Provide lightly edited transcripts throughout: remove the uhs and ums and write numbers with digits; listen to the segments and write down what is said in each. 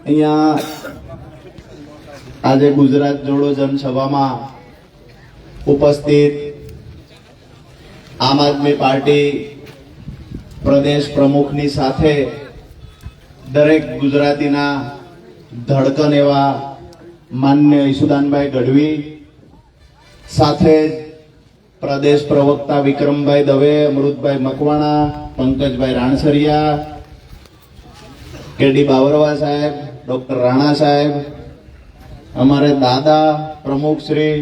અહીંયા આજે ગુજરાત જોડો જનસભામાં ઉપસ્થિત આમ આદમી પાર્ટી પ્રદેશ પ્રમુખની સાથે દરેક ગુજરાતીના ધડકન એવા માન્ય ઈશુદાનભાઈ ગઢવી, સાથે પ્રદેશ પ્રવક્તા વિક્રમભાઈ દવે, અમૃતભાઈ મકવાણા, પંકજભાઈ રાણસરિયા, કેડી બાવરવા સાહેબ, ડોક્ટર રાણા સાહેબ, અમારે દાદા પ્રમુખ શ્રી,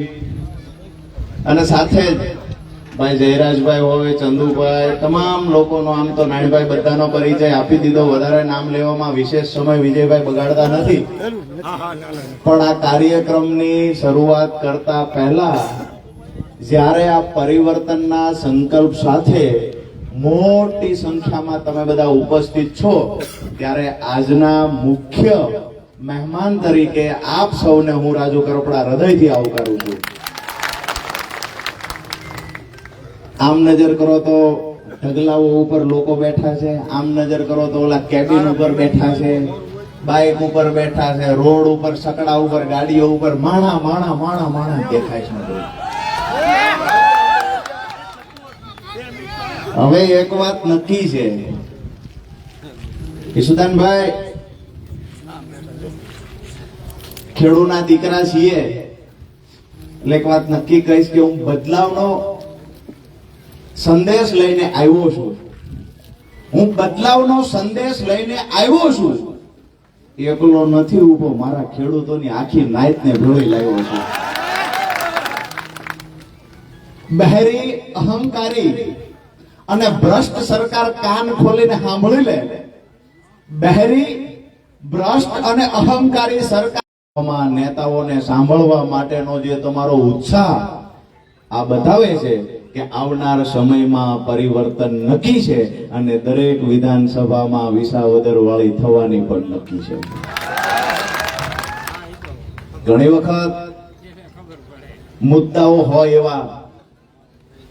અને સાથે જ ભાઈ જયરાજભાઈ હોય, ચંદુભાઈ, તમામ લોકોનો, આમ તો નાનભાઈ બધાનો પરિચય આપી દીધો. વધારે નામ લેવામાં વિશેષ સમય વિજયભાઈ બગાડતા નથી, પણ આ કાર્યક્રમની શરૂઆત કરતા પહેલા જ્યારે આ પરિવર્તનના સંકલ્પ સાથે મોટી સંખ્યામાં તમે બધા ઉપસ્થિત છો, ત્યારે આજના મુખ્ય મહેમાન તરીકે આપ સૌને હું રાજુ કરપડા હૃદયથી આવકારું છું. આમ નજર કરો તો ઢગલાઓ ઉપર લોકો બેઠા છે, આમ નજર કરો તો ઓલા કેબિન ઉપર બેઠા છે, બાઇક ઉપર બેઠા છે, રોડ ઉપર, સકડા ઉપર, ગાડીઓ ઉપર માણા માણા માણા માણા દેખાય છે. હવે એક વાત નક્કી છે ઈશુદાનભાઈ, ખેડૂના દીકરા છીએ એટલે એક વાત નક્કી કહીશ કે હું બદલાવનો સંદેશ લઈને આવ્યો છું. હું બદલાવનો સંદેશ લઈને આવ્યો છું. એકલો નથી ઉભો, મારા ખેડૂતોની આખી નાયતને ભેળી લાવ્યો છું. બહેરી, અહંકારી અને ભ્રષ્ટ સરકાર કાન ખોલીને સાંભળી લે. બહેરી, ભ્રષ્ટ અને અહંકારી સરકારમાં નેતાઓને સાંભળવા માટેનો જે તમારો ઉત્સાહ આ બતાવે છે કે આવનાર સમયમાં પરિવર્તન નક્કી છે અને દરેક વિધાનસભામાં વિસાવદર વાળી થવાની પણ નક્કી છે. ઘણી વખત મુદ્દાઓ હોય એવા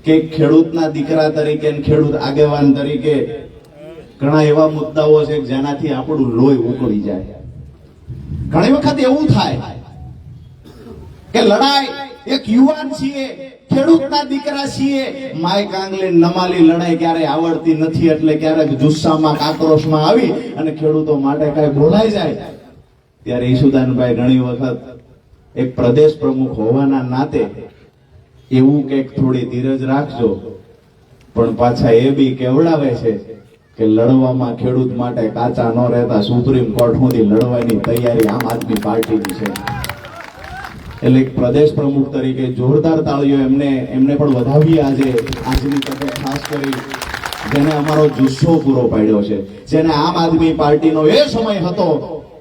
કે ખેડૂતના દીકરા તરીકે, ખેડૂત આગેવાન તરીકે ઘણા એવા મુદ્દાઓ છે જેનાથી આપણું લોહી ઉકળી જાય. ઘણી વખત એવું થાય કે લડાઈ, એક યુવાન છીએ, ખેડૂતના દીકરા છીએ, માય કાંગલે નમાલી લડાઈ ક્યારે આવડતી નથી, એટલે ક્યારેક જુસ્સામાં, આક્રોશમાં આવી અને ખેડૂતો માટે કઈ બોલાઈ જાય ત્યારે ઈશુદાનભાઈ ઘણી વખત એક પ્રદેશ પ્રમુખ હોવાના નાતે એવું કે થોડી ધીરજ રાખજો, પણ પાછા એ બી કેવડાવે છે કે લડવામાં ખેડૂત માટે કાચા ન રહેતા સુપ્રીમ કોર્ટ સુધી લડવાની તૈયારી આમ આદમી પાર્ટીની છે. એટલે એક પ્રદેશ પ્રમુખ તરીકે જોરદાર તાળીઓ એમને પણ વધાવીએ આજની તકે, ખાસ કરી જેને અમારો જુસ્સો પૂરો પાડ્યો છે, જેને આમ આદમી પાર્ટીનો એ સમય હતો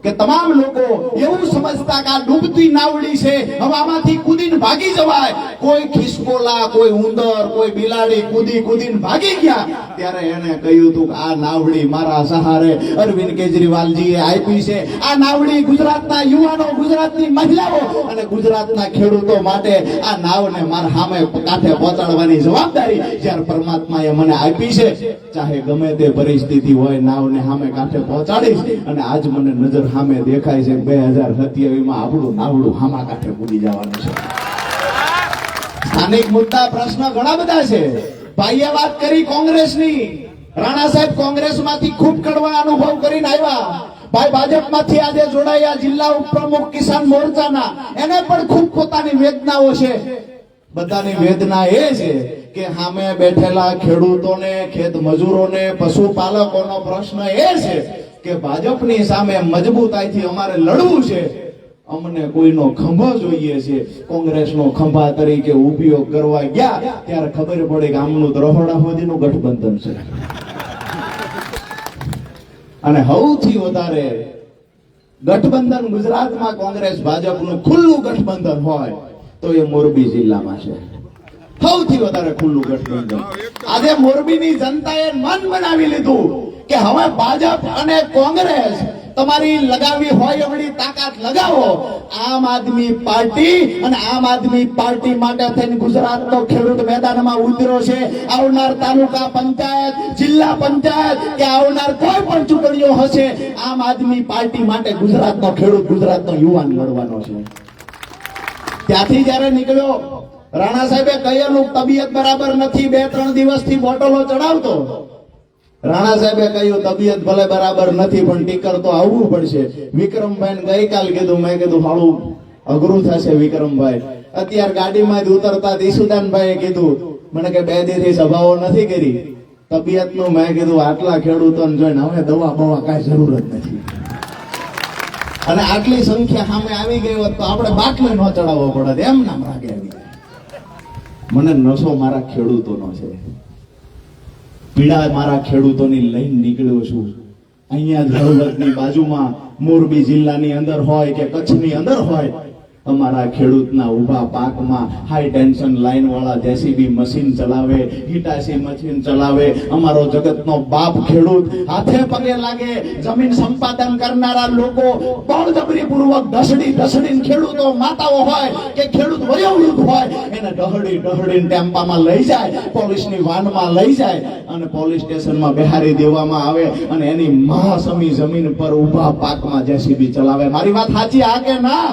કે તમામ લોકો એવું સમજતા કે આ ડૂબતી નાવડી છે, હવે આમાંથી કૂદીને ભાગી જવાય. કોઈ ખિસકોલા, કોઈ ઉંદર, કોઈ બિલાડી કૂદીને ભાગી ગયા ત્યારે એને કહ્યું હતું કે આ નાવડી મારા સહારે અરવિંદ કેજરીવાલજીએ આપી છે. આ નાવડી ગુજરાતના યુવાનો, ગુજરાતની મહિલાઓ અને ગુજરાતના ખેડૂતો માટે આ નાવને મારા સામે કાંઠે પહોંચાડવાની જવાબદારી જ્યારે પરમાત્માએ મને આપી છે, ચાહે ગમે તે પરિસ્થિતિ હોય, નાવને સામે કાંઠે પહોંચાડીશ. અને આજ મને નજર સામે દેખાય છે 2027 આપણું નાવડું હામા કાંઠે પૂરી જવાનું છે. સ્થાનિક મુદ્દા, પ્રશ્ન ઘણા બધા છે. ભાઈએ વાત કરી કોંગ્રેસની. રાણા સાહેબ કોંગ્રેસમાંથી ખૂબ કડવા અનુભવ કરીને આવ્યા. ભાઈ ભાજપમાંથી આજે જોડાયા, જિલ્લા ઉપપ્રમુખ કિસાન મોરચાના, એને પણ ખૂબ પોતાની વેદનાઓ છે. બધાની વેદના એ છે કે સામે બેઠેલા ખેડૂતોને, ખેત મજૂરોને, પશુપાલકોનો પ્રશ્ન એ છે કે ભાજપની સામે મજબૂતાઈથી અમારે લડવું છે, અમને કોઈનો ખંભો જોઈએ છે. કોંગ્રેસનો ખંભા તરીકે ઉપયોગ કરવા ગયા ત્યારે ખબર પડી કે આમનું રહોડા સુધીનું ગઠબંધન છે. અને સૌથી વધારે ગઠબંધન ગુજરાતમાં કોંગ્રેસ ભાજપનું ખુલ્લું ગઠબંધન હોય તો એ મોરબી જિલ્લામાં છે. સૌથી વધારે ખુલ્લું ગઠબંધન. આજે મોરબીની જનતાએ મન બનાવી લીધું કે હવે ભાજપ અને કોંગ્રેસ તમારી લગાવી હોય એવડી તાકાત લગાવો. આમ આદમી પાર્ટી અને આમ આદમી પાર્ટી માટે થઈને ગુજરાતનો ખેડૂત મેદાનમાં ઉતર્યો છે. આવનાર તાલુકા પંચાયત, જિલ્લા પંચાયત કે આવનાર કોઈ પણ ચૂંટણીઓ હશે, આમ આદમી પાર્ટી માટે ગુજરાતનો ખેડૂત, ગુજરાતનો યુવાન લડવાનો છે. ત્યાંથી જયારે નીકળ્યો, રાણા સાહેબે કહેલું તબિયત બરાબર નથી, 2-3 દિવસથી બોટલો ચડાવતો. રાણા સાહેબે કહ્યું તબિયત ભલે બરાબર નથી પણ ટીકર તો આવવું પડશે. વિક્રમભાઈ ગઈકાલ કીધું, મેં કીધું હાળું અઘરું થશે વિક્રમભાઈ. અત્યારે ગાડીમાં જ ઉતરતા ઈસુદાનભાઈએ કીધું મને કે 2 દિવસથી સભાઓ નથી કરી તબિયતનું. મેં કીધું આટલા ખેડૂતોને જોઈને હવે દવા બવા કાંઈ જરૂર જ નથી. અને આટલી સંખ્યા સામે આવી ગઈ હોત તો આપણે બાટલો ન ચડાવવો પડત, એમ નામ રાગે આવી જાય. મને નશો મારા ખેડૂતોનો છે, પીડા મારા ખેડૂતોની લઈને નીકળ્યો છું. અહીંયા જ હળવદની બાજુમાં મોરબી જિલ્લાની અંદર હોય કે કચ્છની અંદર હોય, અમારા ખેડૂતના ઊભા પાકમાં હાઈ ટેન્શન લાઈન વાળા જેસીબી મશીન ચલાવે, હિટાચી મશીન ચલાવે. અમારો જગતનો બાપ ખેડૂત હાથે પગે લાગે. જમીન સંપાદન કરનારા લોકો બળજબરીપૂર્વક ઢસડીને ખેડૂતો માતાઓ હોય કે ખેડૂત વયોવૃદ્ધ હોય એને ઢહડીને ટેમ્પામાં લઈ જાય, પોલીસની વાનમાં લઈ જાય અને પોલીસ સ્ટેશનમાં બેહારી દેવામાં આવે અને એની મહાસમી જમીન પર ઊભા પાકમાં જેસીબી ચલાવે. મારી વાત સાચી આ કે ના?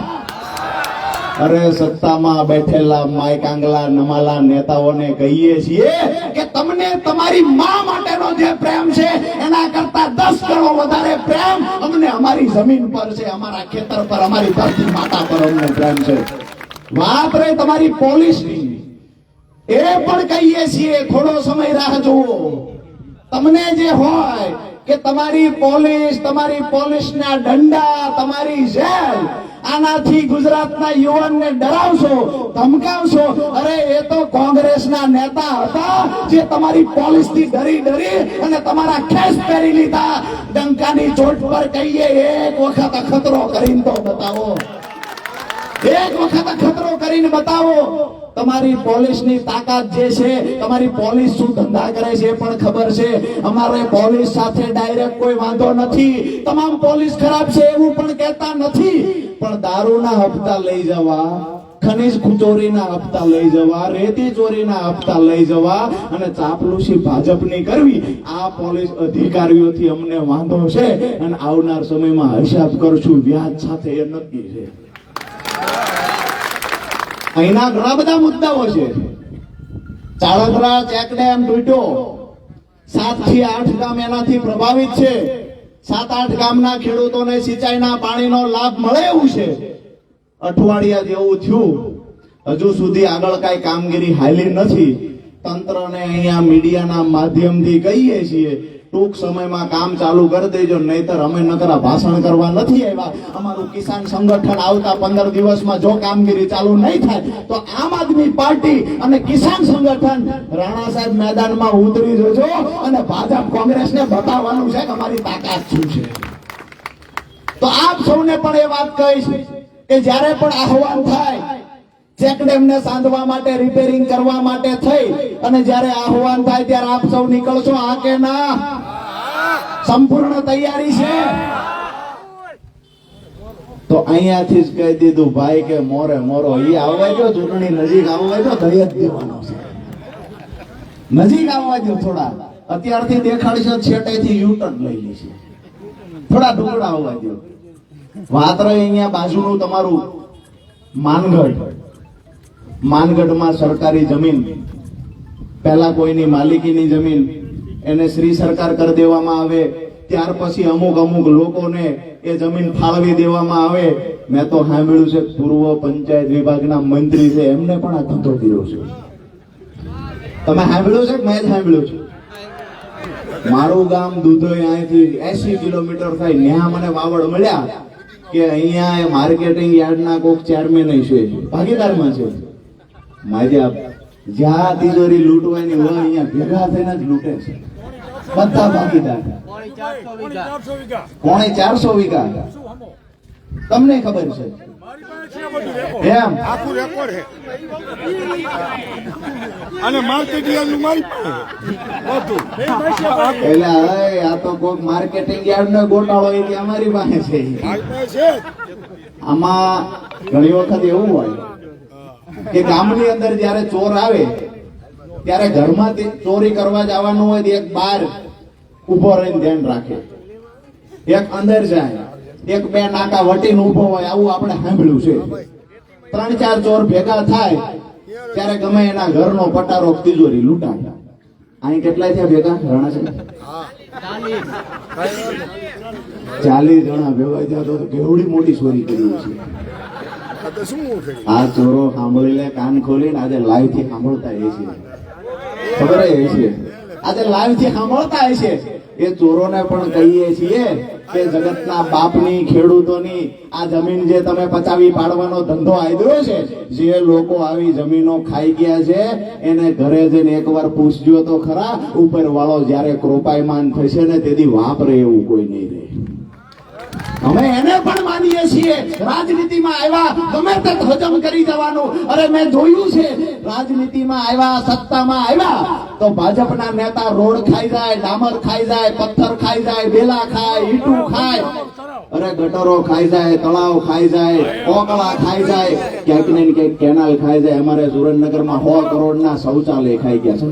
અરે સત્તામાં બેઠેલા માય કાંગલા નમાલા નેતાઓને કહીએ છીએ કે તમને તમારી માં માટેનો જે પ્રેમ છે એના કરતા 10 ગણો વધારે પ્રેમ અમને અમારી જમીન પર છે, અમારા ખેતર પર, અમારી ધરતી માતા પર અમને પ્રેમ છે. વાત રહી તમારી પોલીસની, એ પણ કહીએ છીએ થોડો સમય રાહ જુઓ. તમને જે હોય કે તમારી પોલીસના દંડા, તમારી જેલ, આનાથી ગુજરાતના યુવાનને ડરાવશો, ધમકાવશો. અરે એ તો કોંગ્રેસના નેતા હતા જે તમારી પોલીસથી ડરી અને તમારા ખેસ પહેરી લીધા. ડંકાની ચોટ પર કહીએ એક વખત અખતરો કરીને તો બતાવો, એક વખત અખતરો કરીને બતાવો. તમારી પોલીસની તાકાત જે છે, તમારી પોલીસ શું ધંધા કરે છે એ પણ ખબર છે. અમારે પોલીસ સાથે ડાયરેક્ટ કોઈ વાંધો નથી, તમામ પોલીસ ખરાબ છે એવું પણ કહેતા નથી. પણ દારૂના હપ્તા લઈ જવા, ખનીજ ચોરીના હપ્તા લઈ જવા, રેતી ચોરીના હપ્તા લઈ જવા અને ચાપલુસી ભાજપની કરવી, આ પોલીસ અધિકારીઓથી અમને વાંધો છે અને આવનાર સમયમાં હિસાબ કરશું વ્યાજ સાથે, એ નક્કી છે. અહીંના ઘણા બધા મુદ્દાઓ છે. ચાળંદ્રા ચેકડેમ તૂટ્યો, 7 થી 8 ગામ એનાથી પ્રભાવિત છે. 7-8 ગામના ખેડૂતોને સિંચાઈના પાણીનો લાભ મળે એવું છે. અઠવાડિયા જેવું થયું, હજુ સુધી આગળ કઈ કામગીરી હાલી નથી. તંત્રને અહીંયા મીડિયાના માધ્યમથી કહીએ છીએ ટૂંક સમયમાં કામ ચાલુ કરી દેજો, નહીતર અમે નકરા ભાષણ કરવા નથી આવ્યા. અમારું કિસાન સંગઠન આવતા 15 દિવસમાં જો કામગીરી ચાલુ નહીં થાય તો આમ આદમી પાર્ટી અને કિસાન સંગઠન રાણા સાહેબ મેદાનમાં ઉતરી જજો અને ભાજપ કોંગ્રેસને બતાવવાનું છે કે અમારી તાકાત શું છે. તો આપ સૌને પણ એ વાત કહીશ કે જ્યારે પણ આહવાન થાય ચેકડેમને સાંધવા માટે, રિપેરિંગ કરવા માટે થઈ અને જ્યારે આહવાન થાય ત્યારે આપ સૌ નીકળશો, આ કે ના? સંપૂર્ણ તૈયારી છે. તો અહીંયાથી જ કહી દીધું ભાઈ કે મોરે મોરો ઈ આવવા દો, ચૂંટણી નજીક આવવા દો, દઈ જ દેવાનો છે. નજીક આવવા દો થોડા, અત્યારથી દેખાડશો છેટેથી યુટર્ન લઈ લેશે, થોડા ઢોકળા આવવા દો. વાત રહી અહીંયા બાજુનું તમારું માનગઢમાં સરકારી જમીન, પહેલા કોઈની માલિકીની જમીન એને શ્રી સરકાર કરી દેવામાં આવે, ત્યાર પછી અમુક લોકોને એ જમીન ફાળવી દેવામાં આવે. મેં તો સાંભળ્યું છે પૂર્વ પંચાયત વિભાગના મંત્રી છે એમને પણ આ ધંધો કર્યો છે. તમે સાંભળ્યું છે કે મેં સાંભળ્યું છે? મારું ગામ દુધોઈ અહીંથી 80 કિલોમીટર થાય, ત્યાં મને વાવડ મળ્યા કે અહીંયા માર્કેટિંગ યાર્ડના કોક ચેરમેન છે, ભાગીદારમાં છે. માજા જ્યાં તિજોરી લૂંટવાની હોય અહીંયા ભેગા થઈને જ લૂંટે છે બધા ભાગીદાર. 450 વીઘા તમને ખબર છે એમ આખું રેકોર્ડ છે અને માર્કેટ યાર્ડનું મારી પાસે બધું. એટલે હવે આ તો કોઈ માર્કેટિંગ યાર્ડ નો ગોટાળો એ કે અમારી પાસે છે. મારી પાસે છે જ. આમાં ઘણી વખત એવું હોય કે ગામની અંદર જયારે ચોર આવે ત્યારે ઘરમાં ચોરી કરવા જવાનું હોય તો એક બહાર ઉભો રહીને ધ્યાન રાખે, એક અંદર જાય, એક બે નાકા વટીને ઉભો હોય. આવું આપણે સાંભળ્યું છે. 3-4 ચોર ભેગા થાય ત્યારે ગમે એના ઘરનો પટારો તિજોરી લૂંટાય. અહીં કેટલા થયા ભેગા રણા છે? 40 જણા ભેગા થયા તો કેવડી મોટી ચોરી કરી છે. આ તો શું કર્યું? આ ચોરો સાંભળી લે, કાન ખોલીને આજે લાઈવ થી સાંભળતા એ છે, ખબર એ છે. આજે લાઈવ થી સાંભળતા છે. એ ચોરોને પણ કહીએ છીએ કે જગતના બાપની, ખેડૂતોની આ જમીન જે તમે પચાવી પાડવાનો ધંધો આદર્યો છે, જે લોકો આવી જમીનો ખાઈ ગયા છે એને ઘરે જઈને એકવાર પૂછજો તો ખરા. ઉપર વાળો જયારે કૃપાયમાન થશે ને તેથી વાપરે એવું કોઈ નહીં રહે. અમે એને પણ માનીએ છીએ. રાજનીતિમાં આવ્યા ગમે તે હજમ કરી જવાનું. અરે મેં જોયું છે, રાજનીતિમાં આવ્યા, સત્તામાં આવ્યા તો ભાજપના નેતા રોડ ખાઈ જાય, ડામર ખાઈ જાય, પથ્થર ખાઈ જાય, બેલા ખાય, ઈટું ખાય, અરે ગટરો ખાઈ જાય, તળાવ ખાઈ જાય, કોકળા ખાઈ જાય, ક્યાંક ને ક્યાંક કેનાલ ખાઈ જાય. અમારે સુરેન્દ્રનગરમાં 100 કરોડના શૌચાલય ખાઈ ગયા છે.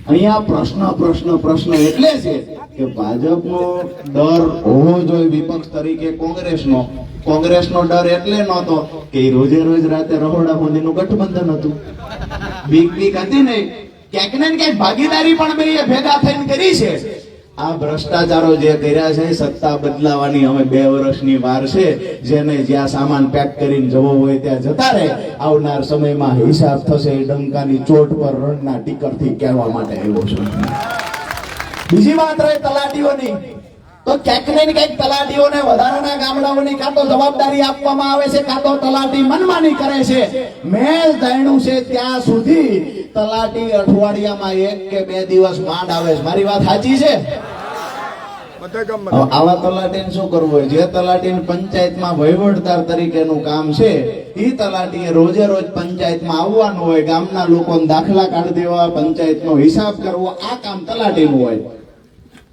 અહીંયા પ્રશ્ન એટલે છે કે ભાજપનો ડર હોવો જોઈએ વિપક્ષ તરીકે કોંગ્રેસનો ડર એટલે નહોતો કે રોજે રોજ રાતે રહોડા મોદીનું ગઠબંધન હતું. બીક હતી ને ક્યાંક ને ક્યાંક ભાગીદારી પણ બે ભેગા થઈને કરી છે. આ ભ્રષ્ટાચારો જે કર્યા છે, સત્તા બદલાવાની હવે 2 વર્ષની વાર છે. જેને જ્યાં સામાન પેક કરીને જવો હોય ત્યાં જતા રહે. આવનાર સમયમાં હિસાબ થશે. એ ડંકાની ચોટ પર રણના ટીકરથી કહેવા માટે આવ્યો છું. બીજી વાત રહી તલાટીઓની, તો ક્યાંક ને ક્યાંક તલાટીઓને વધારાના ગામડાઓની કાં તો જવાબદારી આપવામાં આવે છે, કાં તો તલાટી મનમાની કરે છે. મેં જાણ્યું છે ત્યાં સુધી તલાટી અઠવાડિયામાં 1 કે 2 દિવસ માંડ આવે છે. મારી વાત સાચી છે? આવા તલાટીને શું કરવું હોય? જે તલાટીને પંચાયતમાં વહીવટદાર તરીકેનું કામ છે એ તલાટીએ રોજે રોજ પંચાયતમાં આવવાનું હોય, ગામના લોકોને દાખલા કાઢી દેવા, પંચાયતનો હિસાબ કરવો, આ કામ તલાટીનું હોય.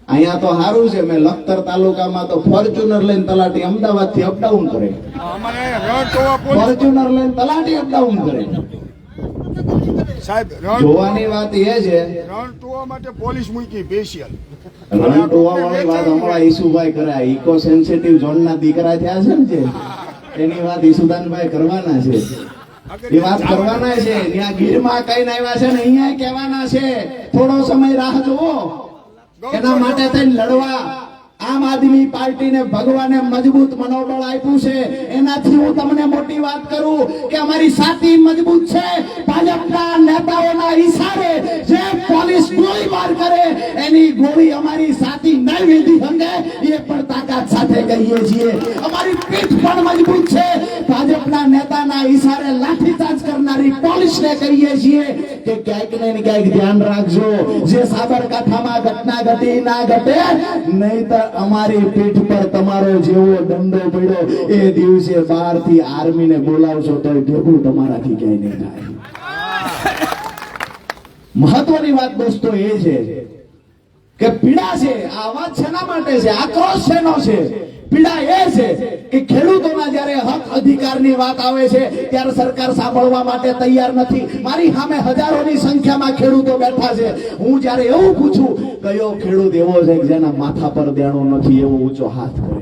અહીંયા તો સારું છે, મેં લખતર તાલુકામાં તો ફોર્ચ્યુનર લઈને તલાટી અમદાવાદ થી અપડાઉન કરે. ફોર્ચ્યુનર લઈને તલાટી અપડાઉન કરે. સાહેબ જોવાની વાત એ છે, રણટોવા માટે પોલીસ મૂકી સ્પેશિયલ. રણટોવા વાળી વાત હમણાં ઈસુભાઈ કરે. ઇકો સેન્સિટિવ ઝોન ના દીકરા થયા છે ને, એની વાત ઈસુદાનભાઈ કરવાના છે. એ વાત કરવાના છે. ત્યાં ગીરમાં કઈ આવ્યા છે ને અહીંયા કહેવાના છે. થોડો સમય રાહ જુઓ. એના માટે થઈને લડવા આમ આદમી પાર્ટીને ભગવાને મજબૂત મનોબળ આપ્યું છે. એનાથી હું તમને મોટી વાત કરું કે અમારી સાથી મજબૂત છે. ભાજપના નેતાઓના ઈશારે જે પોલીસ ગોળીબાર કરે એની ગોળી અમારી સાથી નહીં વીંધી હંગે એ પણ તાકાત સાથે કહીએ છીએ. અમારી પીઠ પણ મજબૂત છે. ભાજપના નેતાના ઈશારે લાઠીચાર્જ કરનારી પોલીસને કહીએ છીએ કે ક્યાંક ને ક્યાંક ધ્યાન રાખજો. જે સાબરકાંઠામાં ઘટના ઘટી ના ઘટે, નહીતર અમારી પીઠ પર તમારો જેવો દંડો પડ્યો એ દિવસે બહારથી આર્મીને બોલાવશો તો ભેગું તમારાથી ક્યાંય નહીં થાય. મહત્વની વાત દોસ્તો એ છે કે પીડા છે. આ અવાજ શેના માટે છે? આક્રોશ શેનો છે? પીડા એ છે કે ખેડૂતોના જ્યારે હક અધિકારની વાત આવે છે ત્યારે સરકાર સાંભળવા માટે તૈયાર નથી. મારી સામે હજારોની સંખ્યામાં ખેડૂતો બેઠા છે. હું જ્યારે એવું પૂછું કયો ખેડૂત એવો છે કે જેના માથા પર દેણો નથી, એવો ઊંચો હાથ કરે.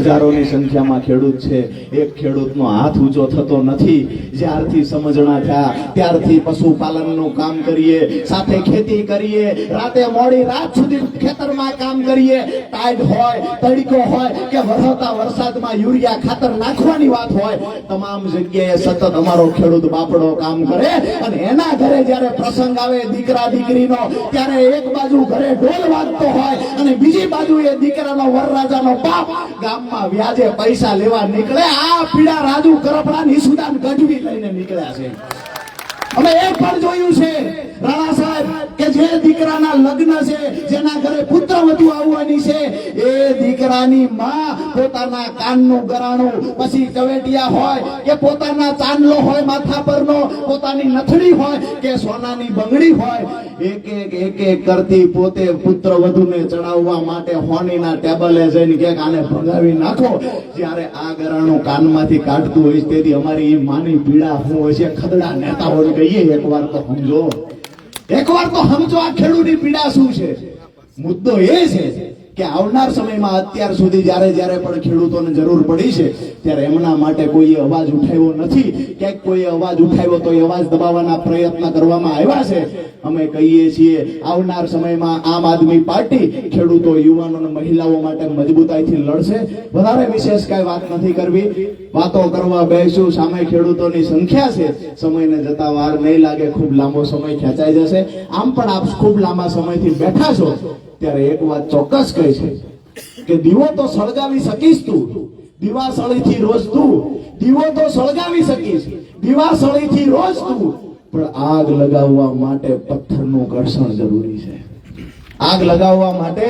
હજારોની સંખ્યામાં ખેડૂત છે. એક ખેડૂતનો હાથ ઊંચો થતો નથી. જ્યારથી સમજણા થયા ત્યારથી પશુપાલનનું કામ કરીએ, સાથે ખેતી કરીએ, રાતે મોડી રાત સુધી ખેતરમાં કામ કરીએ. ટાઈડ હોય, તડકો હોય કે વરસતા વરસાદમાં યુરિયા ખાતર નાખવાની વાત હોય, તમામ જગ્યાએ સતત અમારો ખેડૂત બાપડો કામ કરે. અને એના ઘરે જ્યારે પ્રસંગ આવે દીકરા દીકરીનો, ત્યારે એક બાજુ ઘરે ઢોલ વાગતો હોય અને બીજી બાજુ એ દીકરાનો વરરાજાનો બાપ ગામમાં વ્યાજે પૈસા લેવા નીકળે. આ પીડા રાજુ કરપડા ઈસુદાન ગઢવી લઈને નીકળ્યા છે. અમે એ પણ જોયું છે રાણા સાહેબ કે જે દીકરાના લગ્ન છે, જેના ઘરે પુત્ર વધુ આવવાની છે, એ દીકરાની માં પોતાના કાનનું ગરાણું, પછી કવેટિયા હોય કે પોતાના ચાંદલો હોય માથા પરનો, પોતાની નથડી હોય કે સોનાની બંગડી હોય, એક એક કરતી પોતે પુત્ર વધુને ચડાવવા માટે હોનીના ટેબલે જઈને કે આને ભગાવી નાખો. જ્યારે આ ગરાણું કાનમાંથી કાઢતું હોય તેથી અમારી એ માની પીડા શું હોય છે, ખદડા નેતાઓને કહીએ એકવાર તો સમજો, એકવાર તો સમજો આ ખેડૂતની પીડા શું છે. મુદ્દો એ છે કે આવનાર સમયમાં અત્યાર સુધી જ્યારે જ્યારે પણ ખેડૂતોને જરૂર પડી છે ત્યારે એમના માટે કોઈએ અવાજ ઉઠાવ્યો નથી. ક્યાંક કોઈએ અવાજ ઉઠાવ્યો તો એ અવાજ દબાવવાના પ્રયત્ન કરવામાં આવ્યા છે. અમે કહીએ છીએ આવનાર સમયમાં આમ આદમી પાર્ટી ખેડૂતો, યુવાનો અને મહિલાઓ માટે મજબૂતાઈથી લડશે. વધારે વિશેષ કાંઈ વાત નથી કરવી. વાતો કરવા બેસું, સામે ખેડૂતોની સંખ્યા છે, સમયને જતા વાર નહીં લાગે, ખૂબ લાંબો સમય ખેંચાઈ જશે. આમ પણ આપ ખૂબ લાંબા સમયથી બેઠા છો ત્યારે એક વાત ચોક્કસ કહે છે કે દીવો તો સળગાવી શકીશ તું, દીવાસળીથી રોજ તું, દીવો તો સળગાવી શકીશ દીવાસળીથી રોજ તું, પણ આગ લગાવવા માટે પથ્થરનું ઘર્ષણ જરૂરી છે. આગ લગાવવા માટે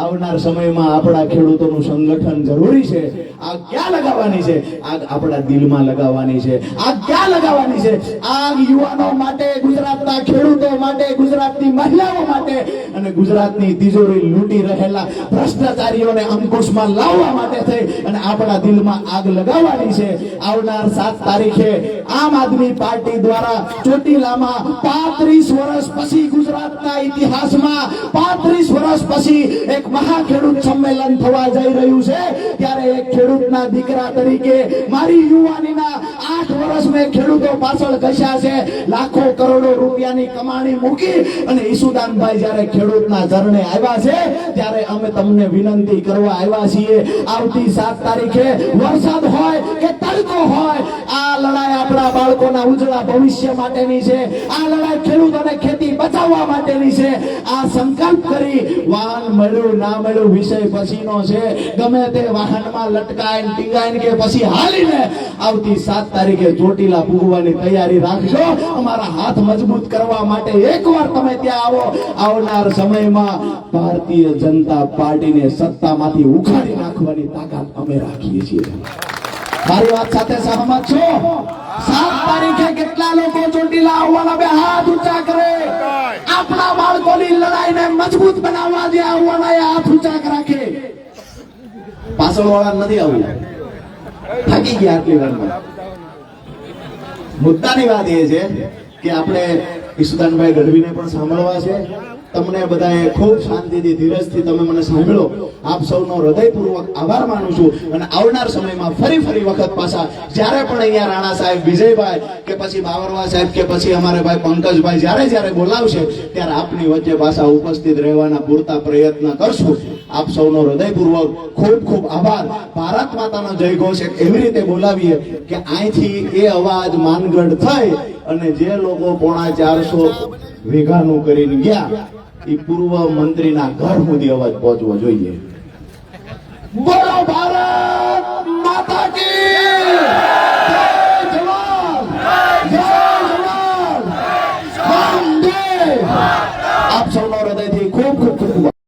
આવનાર સમયમાં આપણા ખેડૂતોનું સંગઠન જરૂરી છે. આગ ક્યાં લગાવવાની છે? આગ આપણા દિલમાં લગાવવાની છે. આગ ક્યાં લગાવવાની છે? આગ યુવાનો માટે, ગુજરાતના ખેડૂતો માટે, ગુજરાતની મહિલાઓ માટે અને ગુજરાતની તિજોરી લૂંટી રહેલા ભ્રષ્ટાચારીઓને અંકુશમાં લાવવા માટે થઈ અને આપણા દિલમાં આગ લગાવવાની છે. આવનાર 7 તારીખે આમ આદમી પાર્ટી દ્વારા ચોટીલામાં 35 વર્ષ પછી ગુજરાતના ઇતિહાસમાં 35 વર્ષ પછી એક મહા ખેડૂત સંમેલન થવા જઈ રહ્યું છે. ત્યારે એક ખેડૂતના દીકરા તરીકે મારી યુવાનીના 8 વર્ષ મેં ખેડૂતો પાછળ ઘસ્યા છે. લાખો કરોડો રૂપિયાની કમાણી મૂકી અને ઈસુદાનભાઈ જ્યારે ખેડૂતના ચરણે આવ્યા છે ત્યારે અમે તમને વિનંતી કરવા આવ્યા છીએ. આવતી 7 તારીખે વરસાદ હોય કે તડકો હોય, આ લડાઈ આપણા બાળકોના ઉજળા ભવિષ્ય માટેની છે. આ લડાઈ ખેડૂતોને ખેતી બચાવવા માટેની છે. આ સંકલ્પ કરી વાહન મળ્યું ના મળ્યું વિષય પછીનો છે. ગમે તે વાહનમાં લટકાઈને ટીંગાઈને કે પછી હાલીને આવતી 7 તારીખે ચોટીલા પૂગવાની તૈયારી રાખજો. અમારા હાથ મજબૂત કરવા માટે એકવાર તમે ત્યાં આવો. આવનાર સમયમાં ભારતીય જનતા પાર્ટીને સત્તામાંથી ઉખાડી નાખવાની તાકાત અમે રાખીએ છીએ. મારી વાત સાથે સહમત છો? 7 તારીખે કેટલા લોકો ચોટીલા આવવાના? બે હાથ ઊંચા કરે. આપણા બાળકોની લડાઈને મજબૂત બનાવવા જે આવવાના એ હાથ ઊંચા રાખે. પાછળ વાળા નથી આવવું. થાકી ગયા આટલી વારમાં. મુદ્દાની વાત એ છે કે આપણે ઈસુદાનભાઈ ગઢવીને પણ સાંભળવા છે. તમને બધાએ ખૂબ શાંતિથી, ધીરજથી તમે મને સાંભળો. આપ સૌનો હૃદયપૂર્વક આભાર માનું છું અને આવનાર સમયમાં ફરી વખત પાછા જ્યારે પણ અહીંયા રાણા સાહેબ, વિજયભાઈ કે પછી બાવરવા સાહેબ કે પછી અમારે ભાઈ પંકજભાઈ જ્યારે બોલાવશે ત્યારે આપની વચ્ચે પાછા ઉપસ્થિત રહેવાના પૂરતા પ્રયત્ન કરશું. આપ સૌનો હૃદયપૂર્વક ખૂબ આભાર. ભારત માતાનો જય ઘોષ એવી રીતે બોલાવીએ કે અહીંથી એ અવાજ માનગઢ થઈ અને જે લોકો 450 વીઘાનું કરીને ગયા એ પૂર્વ મંત્રીના ઘર સુધી અવાજ પહોંચવો જોઈએ. બોલો ભારત